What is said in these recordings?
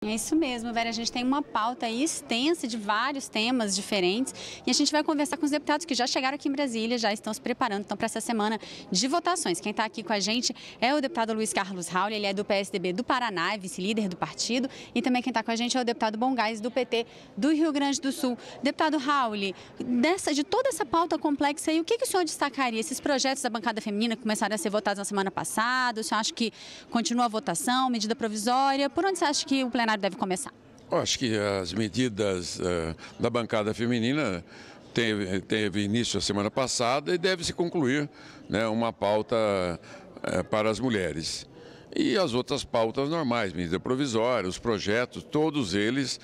É isso mesmo, Vera. A gente tem uma pauta aí extensa de vários temas diferentes e a gente vai conversar com os deputados que já chegaram aqui em Brasília, já estão se preparando então, para essa semana de votações. Quem está aqui com a gente é o deputado Luiz Carlos Raul, ele é do PSDB do Paraná, vice-líder do partido, e também quem está com a gente é o deputado Bongás, do PT do Rio Grande do Sul. Deputado Raul, de toda essa pauta complexa aí, o que o senhor destacaria? Esses projetos da bancada feminina que começaram a ser votados na semana passada, o senhor acha que continua a votação, medida provisória? Por onde você acha que o plenário deve começar? Eu acho que as medidas da bancada feminina teve início a semana passada e deve se concluir, né, uma pauta para as mulheres. E as outras pautas normais, medida provisória, os projetos, todos eles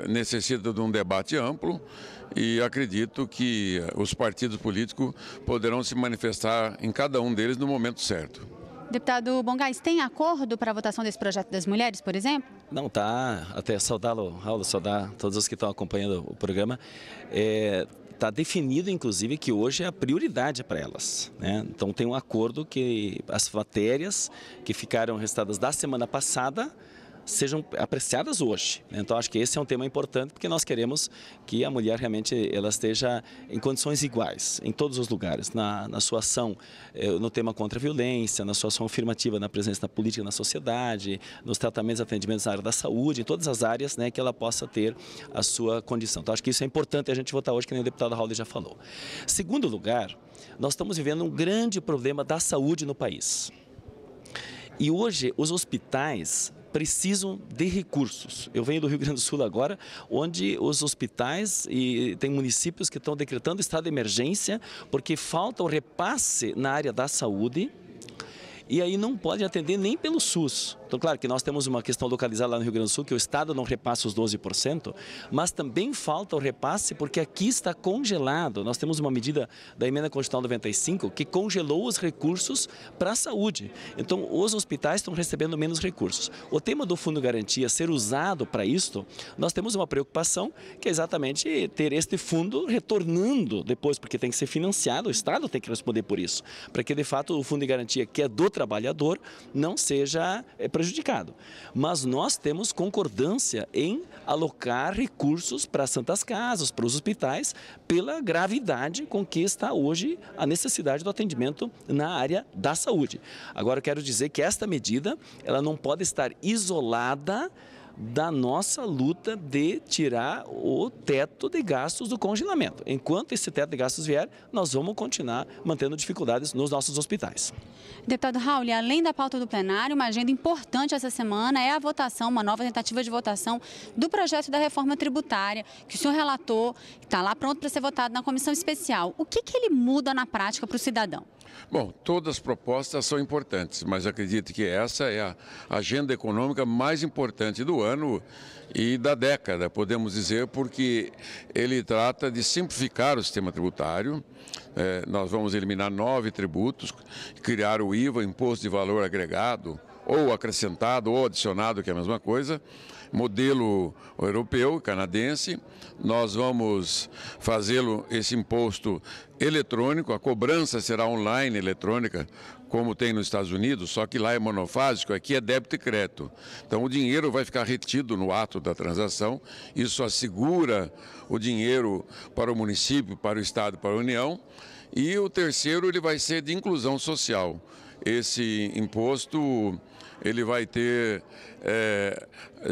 necessitam de um debate amplo e acredito que os partidos políticos poderão se manifestar em cada um deles no momento certo. Deputado Bongás, tem acordo para a votação desse projeto das mulheres, por exemplo? Não, tá. Até saudá-lo, Raul, saudar todos os que estão acompanhando o programa. Está definido, inclusive, que hoje é a prioridade para elas, né? Então tem um acordo que as matérias que ficaram restadas da semana passada sejam apreciadas hoje. Então acho que esse é um tema importante porque nós queremos que a mulher realmente ela esteja em condições iguais em todos os lugares, na sua ação no tema contra a violência, na sua ação afirmativa na presença da política na sociedade, nos tratamentos e atendimentos na área da saúde, em todas as áreas, né, que ela possa ter a sua condição. Então acho que isso é importante a gente votar hoje, que nem o deputado Raul já falou. Segundo lugar, nós estamos vivendo um grande problema da saúde no país. E hoje os hospitais precisam de recursos. Eu venho do Rio Grande do Sul agora, onde os hospitais e tem municípios que estão decretando estado de emergência porque falta o repasse na área da saúde e aí não pode atender nem pelo SUS. Então, claro que nós temos uma questão localizada lá no Rio Grande do Sul, que o Estado não repassa os 12%, mas também falta o repasse porque aqui está congelado. Nós temos uma medida da Emenda Constitucional 95 que congelou os recursos para a saúde. Então, os hospitais estão recebendo menos recursos. O tema do Fundo Garantia ser usado para isto, nós temos uma preocupação que é exatamente ter este fundo retornando depois, porque tem que ser financiado, o Estado tem que responder por isso, para que de fato o Fundo de Garantia, que é do trabalhador, não seja prejudicado. Mas nós temos concordância em alocar recursos para as santas casas, para os hospitais, pela gravidade com que está hoje a necessidade do atendimento na área da saúde. Agora, eu quero dizer que esta medida, ela não pode estar isolada da nossa luta de tirar o teto de gastos do congelamento. Enquanto esse teto de gastos vier, nós vamos continuar mantendo dificuldades nos nossos hospitais. Deputado Raul, além da pauta do plenário, uma agenda importante essa semana é a votação, uma nova tentativa de votação do projeto da reforma tributária, que o senhor relatou, está lá pronto para ser votado na comissão especial. O que ele muda na prática para o cidadão? Bom, todas as propostas são importantes, mas acredito que essa é a agenda econômica mais importante do ano e da década, podemos dizer, porque ele trata de simplificar o sistema tributário. Nós vamos eliminar 9 tributos, criar o IVA, Imposto de Valor Agregado, ou acrescentado ou adicionado, que é a mesma coisa, modelo europeu, canadense. Nós vamos fazê-lo, esse imposto eletrônico, a cobrança será online, eletrônica, como tem nos Estados Unidos, só que lá é monofásico, aqui é débito e crédito. Então o dinheiro vai ficar retido no ato da transação, isso assegura o dinheiro para o município, para o Estado, para a União. E o terceiro, ele vai ser de inclusão social. Esse imposto, ele vai ter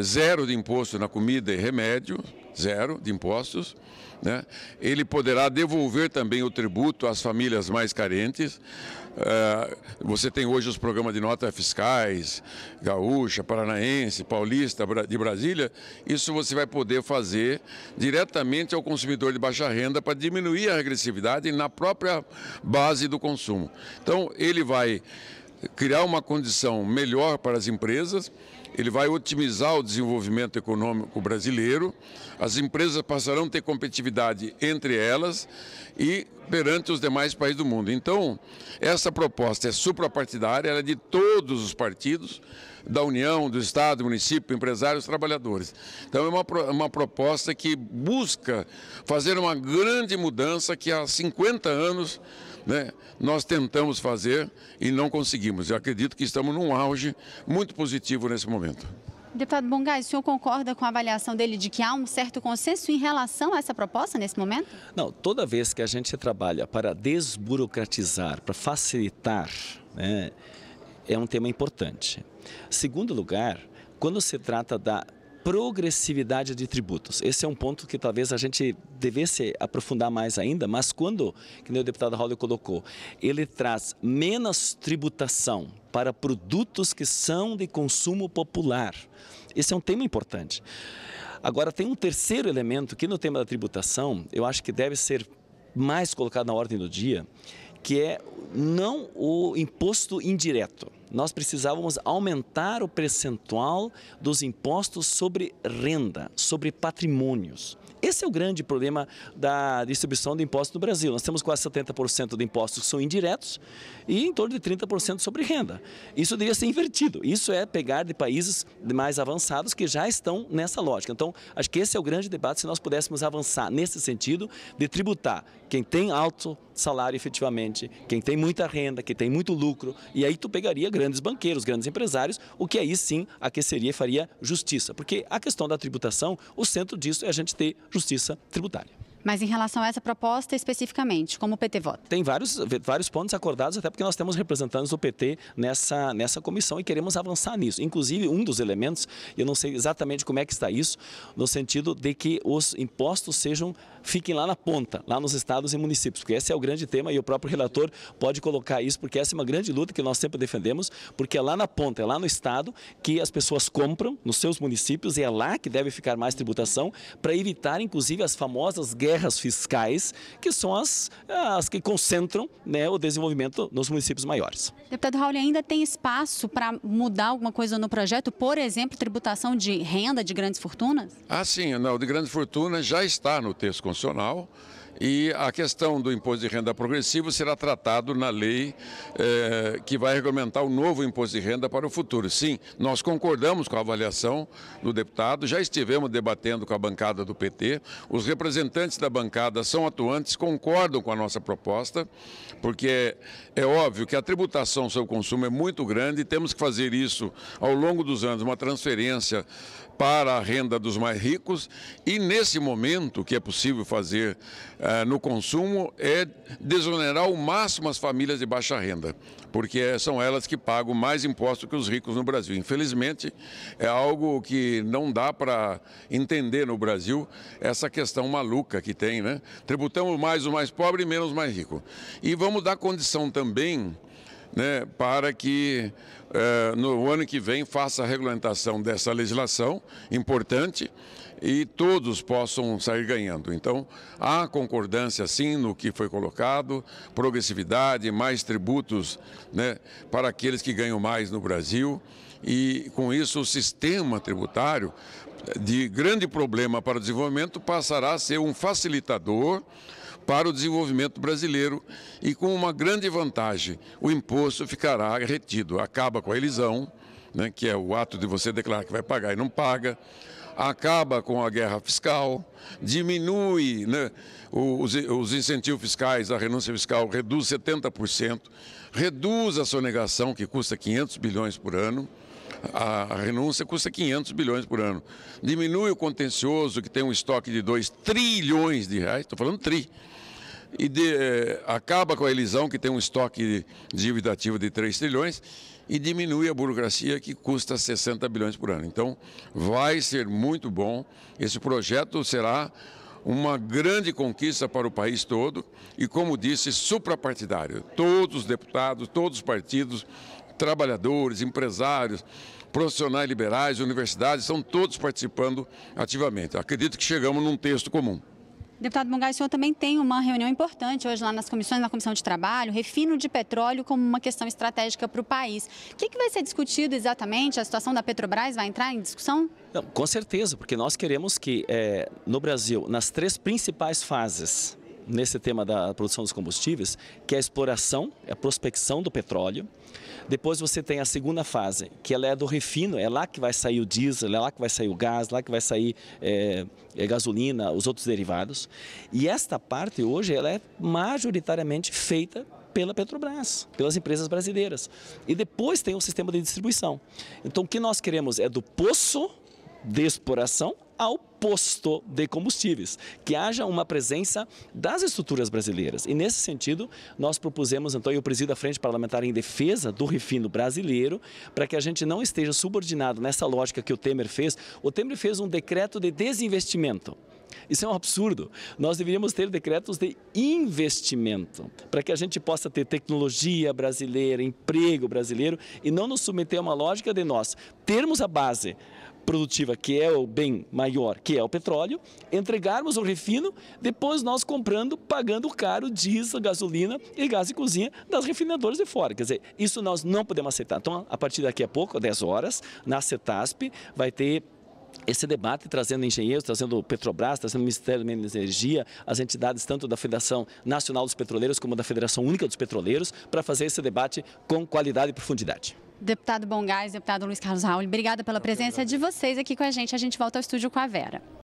zero de imposto na comida e remédio, zero de impostos, né? Ele poderá devolver também o tributo às famílias mais carentes. Você tem hoje os programas de notas fiscais, gaúcha, paranaense, paulista, de Brasília. Isso você vai poder fazer diretamente ao consumidor de baixa renda para diminuir a regressividade na própria base do consumo. Então, ele vai criar uma condição melhor para as empresas, ele vai otimizar o desenvolvimento econômico brasileiro, as empresas passarão a ter competitividade entre elas e perante os demais países do mundo. Então, essa proposta é suprapartidária, ela é de todos os partidos, da União, do Estado, do município, empresários, trabalhadores. Então, é uma proposta que busca fazer uma grande mudança que há 50 anos, né, nós tentamos fazer e não conseguimos. Eu acredito que estamos num auge muito positivo nesse momento. Deputado Bongás, o senhor concorda com a avaliação dele de que há um certo consenso em relação a essa proposta nesse momento? Não, toda vez que a gente trabalha para desburocratizar, para facilitar, né, é um tema importante. Segundo lugar, quando se trata da progressividade de tributos. Esse é um ponto que talvez a gente devesse aprofundar mais ainda, mas quando, que nem o deputado Raul colocou, ele traz menos tributação para produtos que são de consumo popular. Esse é um tema importante. Agora, tem um terceiro elemento que no tema da tributação, eu acho que deve ser mais colocado na ordem do dia, que é não o imposto indireto. Nós precisávamos aumentar o percentual dos impostos sobre renda, sobre patrimônios. Esse é o grande problema da distribuição de impostos no Brasil. Nós temos quase 70% de impostos que são indiretos e em torno de 30% sobre renda. Isso deveria ser invertido. Isso é pegar de países mais avançados que já estão nessa lógica. Então, acho que esse é o grande debate, se nós pudéssemos avançar nesse sentido de tributar quem tem alto salário efetivamente, quem tem muita renda, quem tem muito lucro, e aí tu pegaria grandes banqueiros, grandes empresários, o que aí sim aqueceria e faria justiça. Porque a questão da tributação, o centro disso é a gente ter justiça tributária. Mas em relação a essa proposta especificamente, como o PT vota? Tem vários pontos acordados, até porque nós temos representantes do PT nessa comissão e queremos avançar nisso. Inclusive, um dos elementos, eu não sei exatamente como é que está isso, no sentido de que os impostos fiquem lá na ponta, lá nos estados e municípios, porque esse é o grande tema e o próprio relator pode colocar isso, porque essa é uma grande luta que nós sempre defendemos, porque é lá na ponta, é lá no estado que as pessoas compram nos seus municípios e é lá que deve ficar mais tributação para evitar, inclusive, as famosas guerras fiscais, que são as que concentram, né, o desenvolvimento nos municípios maiores. Deputado Raul, ainda tem espaço para mudar alguma coisa no projeto, por exemplo, tributação de renda de grandes fortunas? Ah, sim, não, de grandes fortunas já está no texto constitucional. E a questão do imposto de renda progressivo será tratado na lei que vai regulamentar o novo imposto de renda para o futuro. Sim, nós concordamos com a avaliação do deputado, já estivemos debatendo com a bancada do PT, os representantes da bancada são atuantes, concordam com a nossa proposta, porque é óbvio que a tributação sobre o consumo é muito grande e temos que fazer isso ao longo dos anos, uma transferência para a renda dos mais ricos e nesse momento o que é possível fazer no consumo é desonerar ao máximo as famílias de baixa renda, porque são elas que pagam mais impostos que os ricos no Brasil. Infelizmente, é algo que não dá para entender no Brasil, essa questão maluca que tem, né? Tributamos mais o mais pobre e menos o mais rico. E vamos dar condição também, né, para que no ano que vem faça a regulamentação dessa legislação importante e todos possam sair ganhando. Então, há concordância sim no que foi colocado, progressividade, mais tributos, né, para aqueles que ganham mais no Brasil e com isso o sistema tributário de grande problema para o desenvolvimento passará a ser um facilitador para o desenvolvimento brasileiro e com uma grande vantagem, o imposto ficará retido, acaba com a elisão, né, que é o ato de você declarar que vai pagar e não paga, acaba com a guerra fiscal, diminui, né, os incentivos fiscais, a renúncia fiscal reduz 70%, reduz a sonegação que custa 500 bilhões por ano, a renúncia custa 500 bilhões por ano, diminui o contencioso que tem um estoque de 2 trilhões de reais, estou falando tri, e acaba com a elisão que tem um estoque de dívida ativa de 3 trilhões e diminui a burocracia que custa 60 bilhões por ano. Então, vai ser muito bom, esse projeto será uma grande conquista para o país todo e, como disse, suprapartidário. Todos os deputados, todos os partidos, trabalhadores, empresários, profissionais liberais, universidades, estão todos participando ativamente. Acredito que chegamos num texto comum. Deputado Bongás, o senhor também tem uma reunião importante hoje lá nas comissões, na Comissão de Trabalho, refino de petróleo como uma questão estratégica para o país. O que vai ser discutido exatamente? A situação da Petrobras vai entrar em discussão? Não, com certeza, porque nós queremos que no Brasil, nas 3 principais fases, nesse tema da produção dos combustíveis, que é a exploração, a prospecção do petróleo. Depois você tem a segunda fase, que ela é do refino, é lá que vai sair o diesel, é lá que vai sair o gás, lá que vai sair gasolina, os outros derivados. E esta parte hoje ela é majoritariamente feita pela Petrobras, pelas empresas brasileiras. E depois tem um sistema de distribuição. Então, o que nós queremos é do poço de exploração ao posto de combustíveis, que haja uma presença das estruturas brasileiras. E nesse sentido, nós propusemos, então, eu presido a Frente Parlamentar em Defesa do Refino brasileiro, para que a gente não esteja subordinado nessa lógica que o Temer fez. O Temer fez um decreto de desinvestimento. Isso é um absurdo. Nós deveríamos ter decretos de investimento, para que a gente possa ter tecnologia brasileira, emprego brasileiro, e não nos submeter a uma lógica de nós termos a base produtiva, que é o bem maior, que é o petróleo, entregarmos o refino, depois nós comprando, pagando caro diesel, gasolina e gás de cozinha das refinadoras de fora. Quer dizer, isso nós não podemos aceitar. Então, a partir daqui a pouco, 10 horas, na CETASP, vai ter esse debate, trazendo engenheiros, trazendo o Petrobras, trazendo o Ministério da Energia, as entidades tanto da Federação Nacional dos Petroleiros como da Federação Única dos Petroleiros, para fazer esse debate com qualidade e profundidade. Deputado Bongás, deputado Luiz Carlos Raul, obrigada pela presença de vocês aqui com a gente. A gente volta ao estúdio com a Vera.